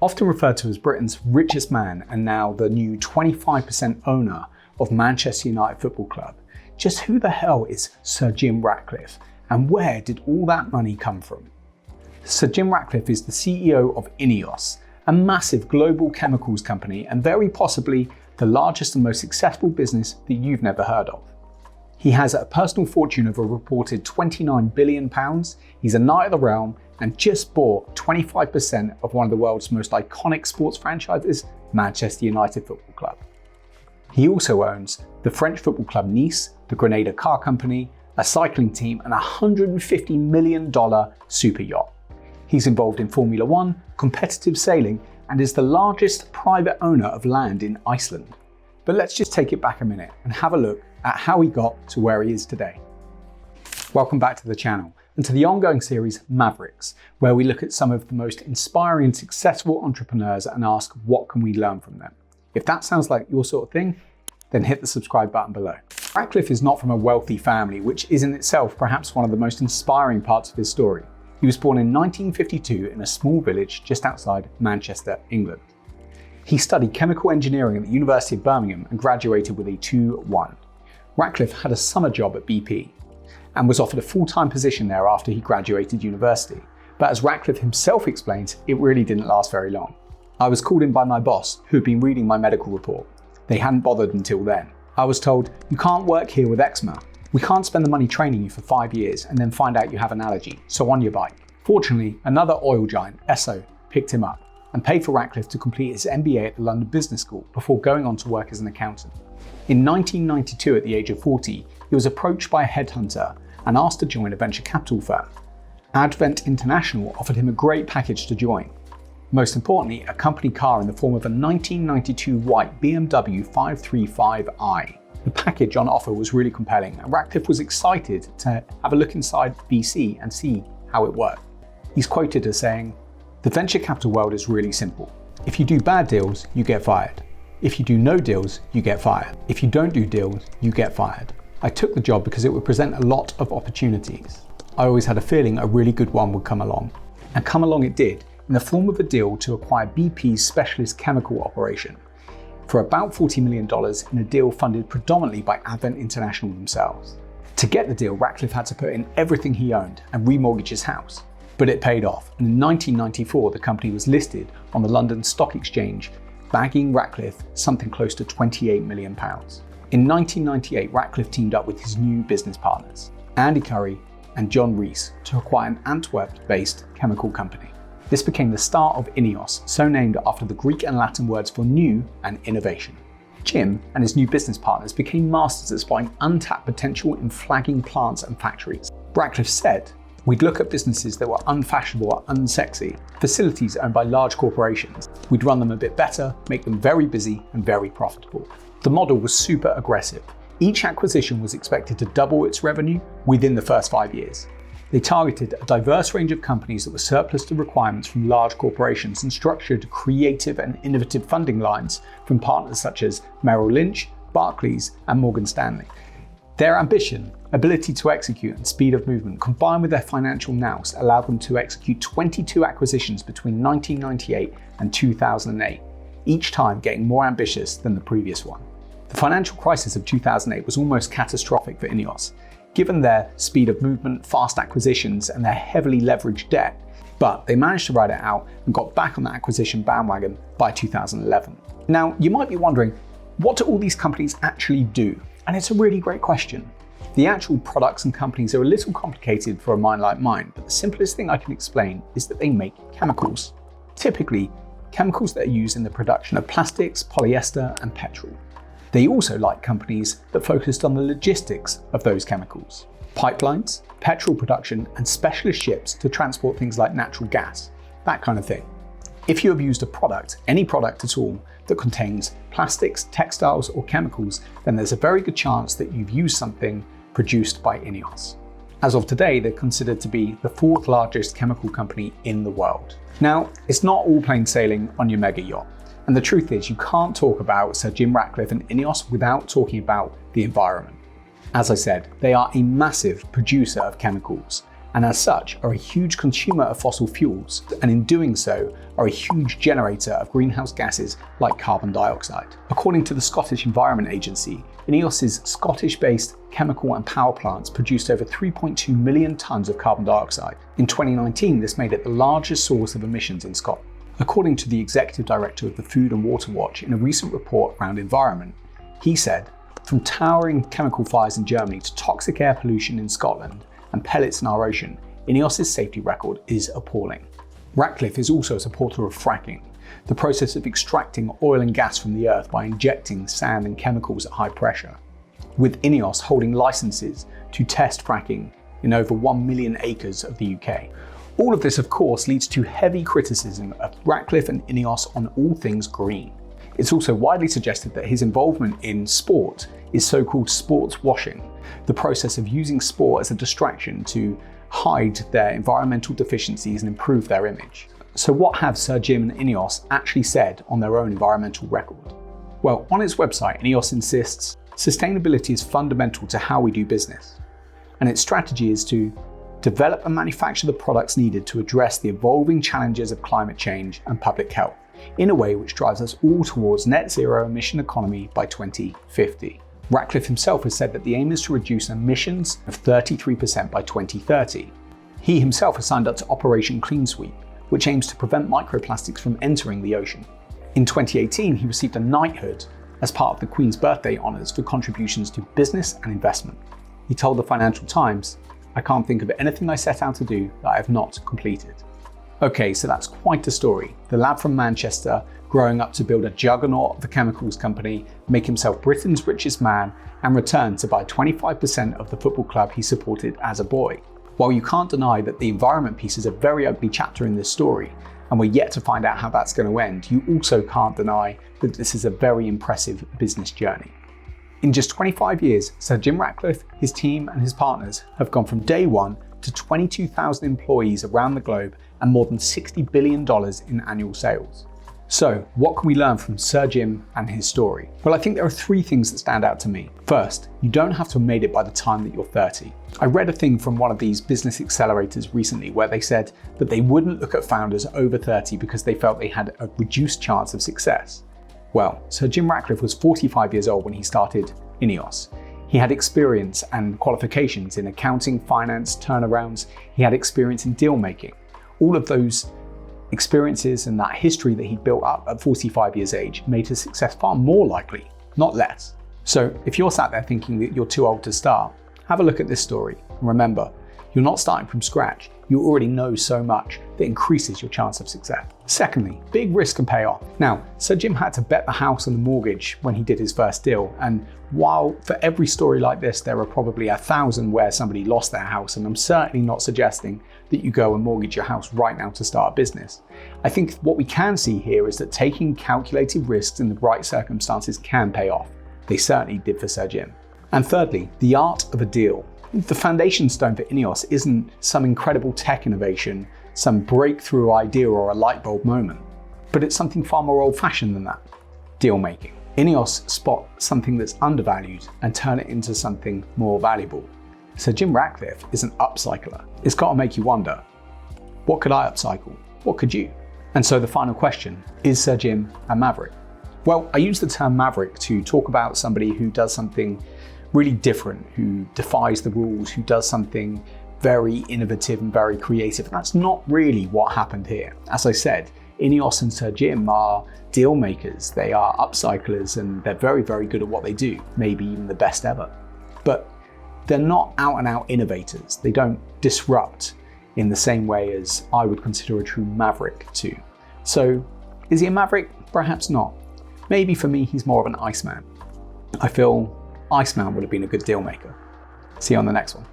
Often referred to as Britain's richest man and now the new 25% owner of Manchester United Football Club, just who the hell is Sir Jim Ratcliffe and where did all that money come from? Sir Jim Ratcliffe is the CEO of INEOS, a massive global chemicals company and very possibly the largest and most successful business that you've never heard of. He has a personal fortune of a reported £29 billion, he's a knight of the realm, and just bought 25% of one of the world's most iconic sports franchises, Manchester United Football Club. He also owns the French football club Nice, the Grenada car company, a cycling team, and a $150 million super yacht. He's involved in Formula One, competitive sailing, and is the largest private owner of land in Iceland. But let's just take it back a minute and have a look at how he got to where he is today. Welcome back to the channel and to the ongoing series Mavericks, where we look at some of the most inspiring and successful entrepreneurs and ask what can we learn from them. If that sounds like your sort of thing, then hit the subscribe button below. Ratcliffe is not from a wealthy family, which is in itself perhaps one of the most inspiring parts of his story. He was born in 1952 in a small village just outside Manchester, England. He studied chemical engineering at the University of Birmingham and graduated with a 2-1. Ratcliffe had a summer job at BP and was offered a full-time position there after he graduated university. But as Ratcliffe himself explains, it really didn't last very long. I was called in by my boss, who had been reading my medical report. They hadn't bothered until then. I was told, "You can't work here with eczema. We can't spend the money training you for 5 years and then find out you have an allergy, so on your bike." Fortunately, another oil giant, Esso, picked him up and paid for Ratcliffe to complete his MBA at the London Business School before going on to work as an accountant. In 1992, at the age of 40, he was approached by a headhunter and asked to join a venture capital firm. Advent International offered him a great package to join. Most importantly, a company car in the form of a 1992 white BMW 535i. The package on offer was really compelling, and Ratcliffe was excited to have a look inside VC and see how it worked. He's quoted as saying, "The venture capital world is really simple. If you do bad deals, you get fired. If you do no deals, you get fired. If you don't do deals, you get fired. I took the job because it would present a lot of opportunities. I always had a feeling a really good one would come along." And come along it did, in the form of a deal to acquire BP's specialist chemical operation for about $40 million in a deal funded predominantly by Advent International themselves. To get the deal, Ratcliffe had to put in everything he owned and remortgage his house. But it paid off, and in 1994 the company was listed on the London Stock Exchange, bagging Ratcliffe something close to £28 million. In 1998, Ratcliffe teamed up with his new business partners, Andy Curry and John Rees, to acquire an Antwerp-based chemical company. This became the start of INEOS, so named after the Greek and Latin words for new and innovation. Jim and his new business partners became masters at spotting untapped potential in flagging plants and factories. Ratcliffe said, "We'd look at businesses that were unfashionable or unsexy, facilities owned by large corporations. We'd run them a bit better, make them very busy and very profitable." The model was super aggressive. Each acquisition was expected to double its revenue within the first 5 years. They targeted a diverse range of companies that were surplus to requirements from large corporations and structured creative and innovative funding lines from partners such as Merrill Lynch, Barclays, and Morgan Stanley. Their ambition, ability to execute, and speed of movement, combined with their financial nous, allowed them to execute 22 acquisitions between 1998 and 2008, each time getting more ambitious than the previous one. The financial crisis of 2008 was almost catastrophic for INEOS, given their speed of movement, fast acquisitions, and their heavily leveraged debt, but they managed to ride it out and got back on the acquisition bandwagon by 2011. Now, you might be wondering, what do all these companies actually do? And it's a really great question. The actual products and companies are a little complicated for a mind like mine, but the simplest thing I can explain is that they make chemicals. Typically, chemicals that are used in the production of plastics, polyester, and petrol. They also like companies that focused on the logistics of those chemicals. Pipelines, petrol production, and specialist ships to transport things like natural gas, that kind of thing. If you have used a product, any product at all, that contains plastics, textiles, or chemicals, then there's a very good chance that you've used something produced by INEOS. As of today, they're considered to be the 4th largest chemical company in the world. Now, it's not all plain sailing on your mega yacht. And the truth is, you can't talk about Sir Jim Ratcliffe and INEOS without talking about the environment. As I said, they are a massive producer of chemicals, and as such are a huge consumer of fossil fuels, and in doing so are a huge generator of greenhouse gases like carbon dioxide. According to the Scottish Environment Agency, INEOS's Scottish-based chemical and power plants produced over 3.2 million tonnes of carbon dioxide. In 2019, this made it the largest source of emissions in Scotland. According to the executive director of the Food and Water Watch in a recent report around environment, he said, "From towering chemical fires in Germany to toxic air pollution in Scotland and pellets in our ocean, INEOS's safety record is appalling." Ratcliffe is also a supporter of fracking, the process of extracting oil and gas from the earth by injecting sand and chemicals at high pressure, with INEOS holding licenses to test fracking in over 1 million acres of the UK. All of this, of course, leads to heavy criticism of Ratcliffe and INEOS on all things green. It's also widely suggested that his involvement in sport is so-called sports washing, the process of using sport as a distraction to hide their environmental deficiencies and improve their image. So what have Sir Jim and INEOS actually said on their own environmental record? Well, on its website, INEOS insists sustainability is fundamental to how we do business, and its strategy is to develop and manufacture the products needed to address the evolving challenges of climate change and public health in a way which drives us all towards net zero emission economy by 2050. Ratcliffe himself has said that the aim is to reduce emissions of 33% by 2030. He himself has signed up to Operation Clean Sweep, which aims to prevent microplastics from entering the ocean. In 2018, he received a knighthood as part of the Queen's birthday honours for contributions to business and investment. He told the Financial Times, "I can't think of anything I set out to do that I have not completed." Okay, so that's quite a story. The lad from Manchester growing up to build a juggernaut of a chemicals company, make himself Britain's richest man, and return to buy 25% of the football club he supported as a boy. While you can't deny that the environment piece is a very ugly chapter in this story, and we're yet to find out how that's going to end, you also can't deny that this is a very impressive business journey. In just 25 years, Sir Jim Ratcliffe, his team and his partners have gone from day one to 22,000 employees around the globe and more than $60 billion in annual sales. So, what can we learn from Sir Jim and his story? Well, I think there are three things that stand out to me. First, you don't have to have made it by the time that you're 30. I read a thing from one of these business accelerators recently where they said that they wouldn't look at founders over 30 because they felt they had a reduced chance of success. Well, Sir Jim Ratcliffe was 45 years old when he started INEOS. He had experience and qualifications in accounting, finance, turnarounds. He had experience in deal making. All of those experiences and that history that he built up at 45 years age made his success far more likely, not less. So if you're sat there thinking that you're too old to start, have a look at this story. And remember, you're not starting from scratch. You already know so much that increases your chance of success. Secondly, big risk can pay off. Now, Sir Jim had to bet the house on the mortgage when he did his first deal. And while for every story like this, there are probably 1,000 where somebody lost their house, and I'm certainly not suggesting that you go and mortgage your house right now to start a business. I think what we can see here is that taking calculated risks in the right circumstances can pay off. They certainly did for Sir Jim. And thirdly, the art of a deal. The foundation stone for INEOS isn't some incredible tech innovation, some breakthrough idea or a light bulb moment, but it's something far more old-fashioned than that: deal making. INEOS spot something that's undervalued and turn it into something more valuable. Sir Jim Ratcliffe is an upcycler. It's got to make you wonder, what could I upcycle? What could you? And so the final question, is Sir Jim a maverick? Well, I use the term maverick to talk about somebody who does something really different, who defies the rules, who does something very innovative and very creative. And that's not really what happened here. As I said, INEOS and Sir Jim are deal makers, they are upcyclers, and they're very, very good at what they do, maybe even the best ever. But they're not out and out innovators. They don't disrupt in the same way as I would consider a true maverick to. So is he a maverick? Perhaps not. Maybe for me, he's more of an Iceman. I feel Iceman would have been a good deal maker. See you on the next one.